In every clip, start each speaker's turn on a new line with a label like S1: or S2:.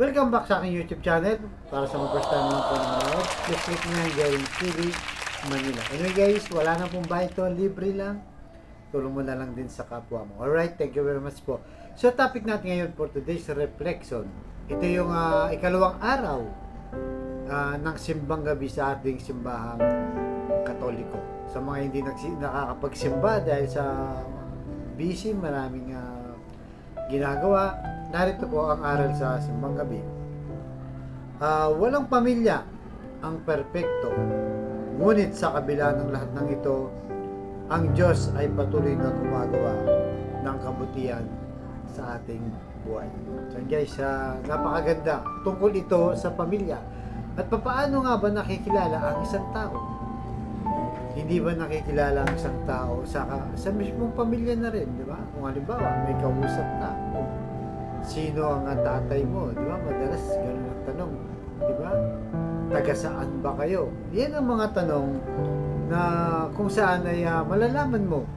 S1: Welcome back sa aking YouTube channel. Para sa mga first time lang po na manood, please click nyo yung Jeremy TV Manila. Anyway guys, wala na pong bayad to, libre lang. Tulong mo na lang din sa kapwa mo. Alright, thank you very much po. So topic natin ngayon for today's reflection. Ito yung ikalawang araw ng simbang gabi sa ating simbahang Katoliko. Sa mga hindi nakakapagsimba dahil sa busy, maraming ginagawa, narito po ang aral sa simbang gabi. Walang pamilya ang perpekto, ngunit sa kabila ng lahat ng ito, ang Diyos ay patuloy na gumagawa ng kabutihan sa ating buhay. So guys, napakaganda. Tungkol ito sa pamilya. At papaano nga ba nakikilala ang isang tao? Hindi ba nakikilala ang isang tao sa mismong pamilya na rin, di ba? Kung halimbawa, may kausap ka, sino ang tatay mo, di ba? Madalas ganun ang tanong, di ba? Taga saan ba kayo? Yan ang mga tanong na kung saan ay malalaman mo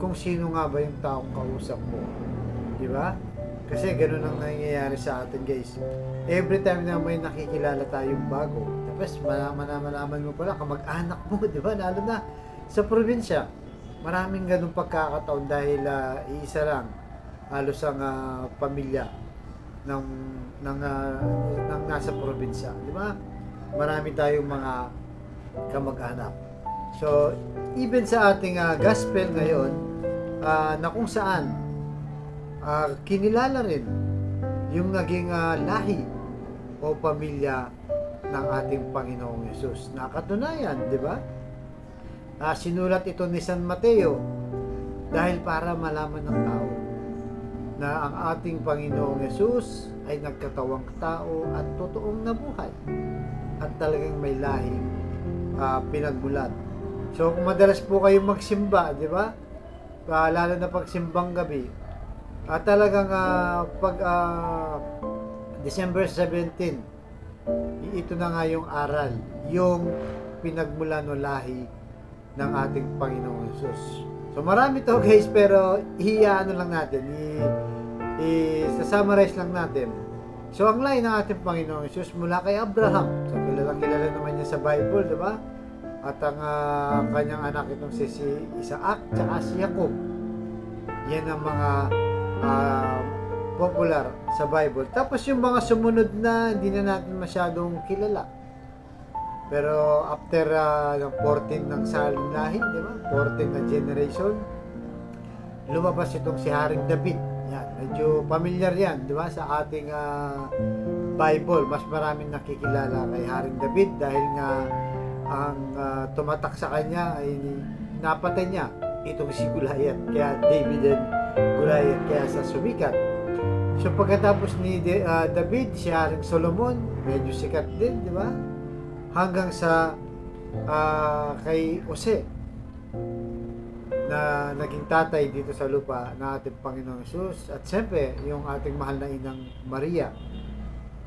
S1: kung sino nga ba yung taong kausap mo, di ba? Kasi ganun ang nangyayari sa atin guys. Every time na may nakikilala tayong bago, tapos malaman mo pala kamag-anak mo, di ba? Lalo na sa probinsya, maraming ganung pagkakataon dahil iisa lang halos ang pamilya ng nasa probinsya, di ba? Marami tayong mga kamag-anak. So, even sa ating gospel ngayon, na kung saan kinilala rin yung naging lahi o pamilya ng ating Panginoong Yesus. Nakatunayan, di ba? Sinulat ito ni San Mateo dahil para malaman ng tao na ang ating Panginoong Yesus ay nagkatawang tao at totoong nabuhay at talagang may lahing pinagmulan. So kung madalas po kayong magsimba, di ba? Lalo na pag simbang gabi, talagang pag December 17, ito na nga yung aral, yung pinagmulan o lahi ng ating Panginoong Yesus. So marami to guys, pero ano lang natin, i-summarize lang natin. So ang lahi ng ating Panginoong Yesus mula kay Abraham. So kilala naman niya sa Bible, di ba? At ang kanyang anak itong si Isaac tsaka si Jacob. Yan ang mga popular sa Bible. Tapos yung mga sumunod na hindi na natin masyadong kilala. Pero after ng 14 ng salin lahi, di ba? 14 na generation, lumabas itong si Haring David. Yan, medyo familiar yan, di ba? Sa ating Bible, mas maraming nakikilala kay Haring David dahil nga ang tumatak sa kanya ay napatay niya itong si Goliath. Kaya David and Goliath kaya sa sumikat. So pagkatapos ni David, si Haring Solomon, medyo sikat din, di ba? Hanggang sa kay Jose na naging tatay dito sa lupa na ating Panginoong Yesus, at siyempre yung ating mahal na inang Maria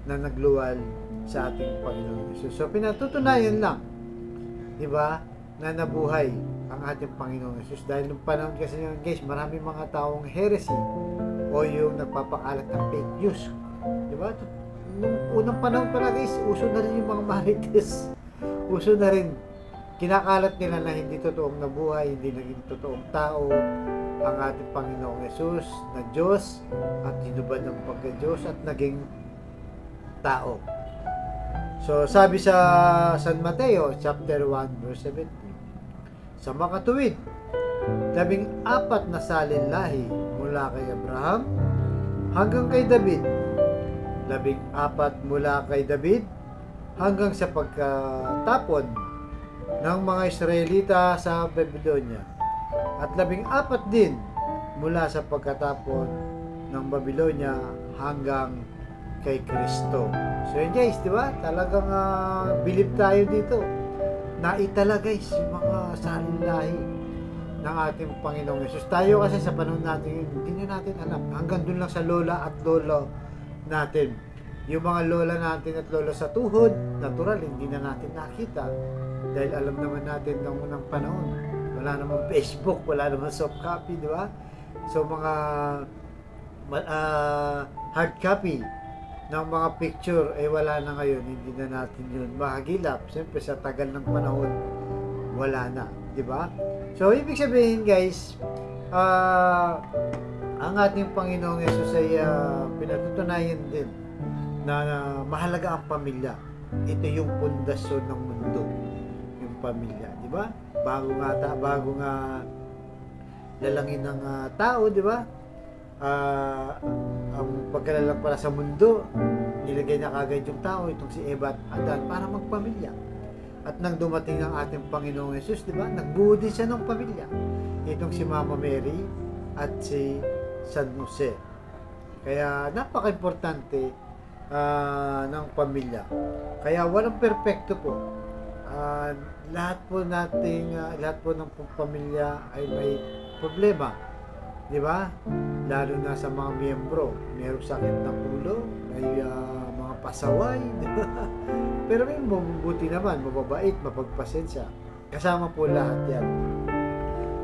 S1: na nagluwal sa ating Panginoong Yesus. So pinatutunayan lang, di ba, na nabuhay ang ating Panginoong Yesus. Dahil nung panahon kasi yun guys, maraming mga taong heresy o yung nagpapakalat ng fake news, di ba? Nung unang panahon pala guys, uso na rin yung mga marites. Uso na rin. Kinakalat nila na hindi totoong nabuhay, hindi naging totoong tao ang ating Panginoong Yesus na Diyos at hinubad ng pagka-Diyos at naging tao. So sabi sa San Mateo chapter 1 verse 17, sa makatuwid, 14 na salin lahi mula kay Abraham hanggang kay David, 14 mula kay David hanggang sa pagkatapon ng mga Israelita sa Babylonia, at 14 din mula sa pagkatapon ng Babylonia hanggang kay Kristo. So yun guys, di ba? Talagang believe tayo dito na itala guys yung mga salin lahi ng ating Panginoong Yesus. Tayo kasi sa panahon natin, hindi na natin alam. Hanggang dun lang sa lola at lolo natin. Yung mga lola natin at lolo sa tuhod, natural, hindi na natin nakita. Dahil alam naman natin ng unang panahon, wala namang Facebook, wala namang soft copy, di ba? So mga hard copy ng mga picture, wala na ngayon, hindi na natin yun mahagilap. Siyempre, sa tagal ng panahon, wala na, di ba? So, ibig sabihin guys, ang ating Panginoong Yesus ay pinatutunayan din na mahalaga ang pamilya. Ito yung pundasyon ng mundo, yung pamilya, di ba? Bago nga lalangin ng tao, di ba? Ang pagkalalang para sa mundo, nilagay na kagad yung tao, itong si Eva at Adan, para magpamilya. At nang dumating ang ating Panginoong Yesus, di ba? Nagbuo din siya ng pamilya. Itong si Mama Mary at si San Jose. Kaya napaka-importante ng pamilya. Kaya walang perpekto po. Lahat po ng pamilya ay may problema. Di ba? Lalo na sa mga miyembro, mayroong sakit ng ulo, may mga pasaway, di ba? Pero may mabubuti naman, mababait, mapagpasensya. Kasama po lahat yan.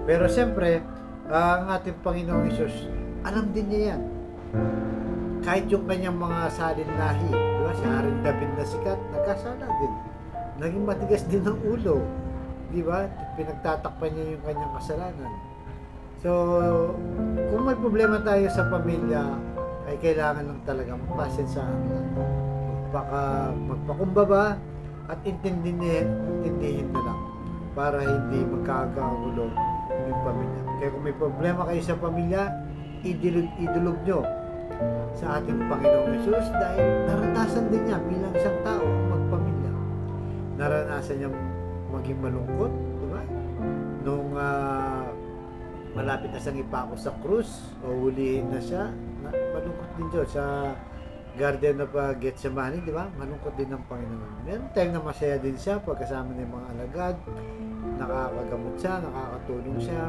S1: Pero siyempre, ang ating Panginoong Hesus, alam din niya yan. Kahit yung kanyang mga salin lahi, di ba? Si Haring David na sikat, nagkasala din. Naging matigas din ang ulo. Di ba? Pinagtatakpan niya yung kanyang kasalanan. So, kung may problema tayo sa pamilya, ay kailangan lang talaga magpasensyahan lang. Magpakumbaba at intindihin na lang para hindi magkakagulo yung pamilya. Kaya kung may problema kayo sa pamilya, idulog nyo sa ating Panginoong Hesus dahil naranasan din niya bilang isang tao ang magpamilya. Naranasan niya maging malungkot, di ba? Nung malapit na siyang ipako sa krus o hulihin na siya, malungkot din siya sa Garden of Gethsemane, di ba? Malungkot din ng Panginoon. Meron time na masaya din siya pagkasama ng mga alagad, nakakagamot siya, nakakatulong siya.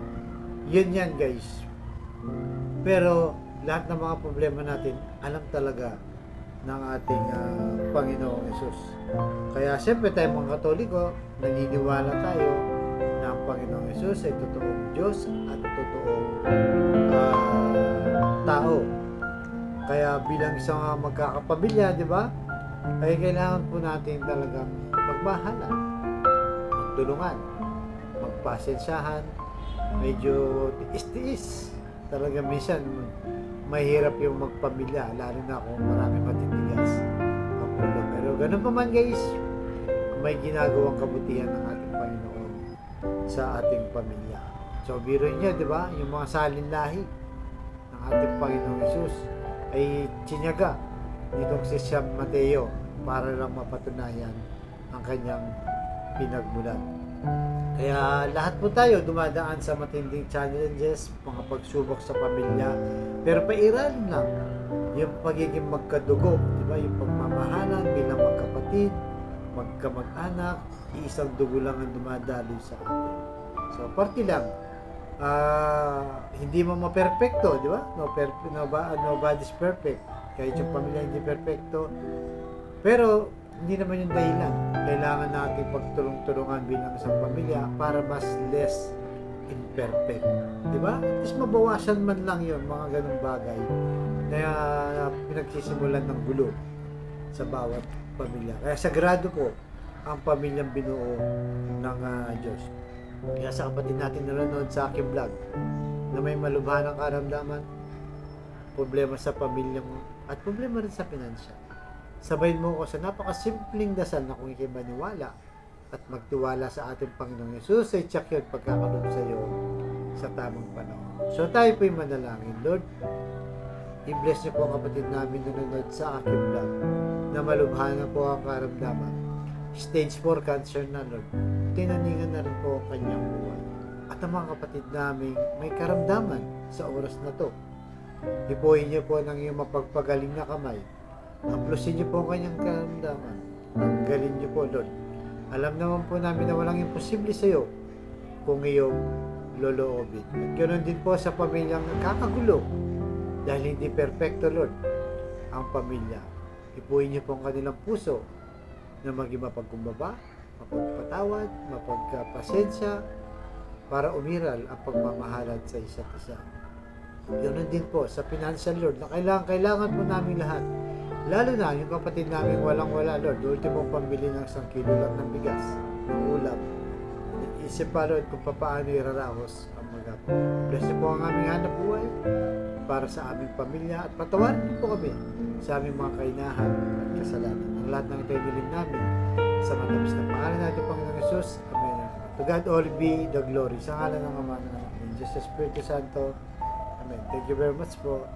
S1: Yan guys. Pero lahat ng mga problema natin, alam talaga ng ating Panginoong Hesus. Kaya siyempre tayo mga Katoliko, naniniwala tayo na ang Panginoong Hesus ay totoong Diyos at totoong tao. Kaya bilang isang magkakapamilya, di ba? Ay kailangan po natin talagang magmahalan, magtulungan, magpasensyahan, medyo tiis-tiis. Talaga minsan mahirap yung magpamilya, lalo na kung marami matitigas ang ulo. Pero ganun pa man guys, may ginagawang kabutihan ng ating Panginoon sa ating pamilya. So biro niya, di ba? Yung mga salin lahi ng ating Panginoong Hesus ay tsinyaga nitong si San Mateo para lang mapatunayan ang kanyang pinagmulan. Kaya lahat po tayo dumadaan sa matinding challenges, mga pagsubok sa pamilya, pero pairalan lang yung pagiging magkadugo, di ba? Yung pagmamahalan bilang magkapatid, magkamag-anak, iisang dugo lang ang dumadaloy sa atin. So, parte lang. Hindi mo maperfecto, di ba? Nobody's perfect. Kahit yung pamilya hindi perfecto. Pero, hindi naman yung dahilan. Kailangan natin pagtulong-tulungan bilang isang pamilya para mas less imperfect. Di ba? At least mabawasan man lang yun, mga ganung bagay na pinagsisimulan ng gulo sa bawat pamilya. Kaya sagrado po ang pamilyang binuo ng Diyos. Kaya sa kapatid natin nanonood sa aking vlog na may malubhanang karamdaman, problema sa pamilya mo, at problema rin sa pinansya, sabayin mo ko sa napakasimpleng dasal na kung ikay maniwala at magtiwala sa ating Panginoong Yesus, ay tsak yun pagkakaroon sa iyo sa tamang panahon. So tayo po'y manalangin. Lord, i-bless niyo po ang kapatid namin nanonood sa aking vlog na malubhanan po ang karamdaman. Stage 4 cancer na, Lord. Tinaningan na rin po ang kanyang buhay. At ang mga kapatid namin may karamdaman sa oras na to. Ipuhin niyo po ng iyong mapagpagaling na kamay. Haplusin niyo po ang kanyang karamdaman. Tanggalin niyo po, Lord. Alam naman po namin na walang imposible sa iyo kung iyong loloobin. At ganoon din po sa pamilyang nagkakagulo dahil hindi perfecto, Lord, ang pamilya. Ipuhin niyo po ang kanilang puso na maging mapagkumbaba, mapagpatawad, mapagpasensya, para umiral ang pagmamahalan sa isa't isa. Ganoon din po sa financial, Lord, na kailangan po namin lahat. Lalo na yung kapatid namin walang-wala, Lord. Ultimo pambili ng 1 kilo lang ng bigas, ng ulam. Isip pa, Lord, kung paano iraraos ang magapo. Bless niyo po ang aming hanap buhay para sa aming pamilya at patawarin niyo po kami sa aming mga kainahan at kasalanan. Ang lahat ng ito iniling namin sa matapos na pangalan natin, Panginoong Jesus. Amen. To God all be the glory. Sa ngalan ng Ama, ng Anak, ng Diyos, sa Espiritu Santo. Amen. Thank you very much po.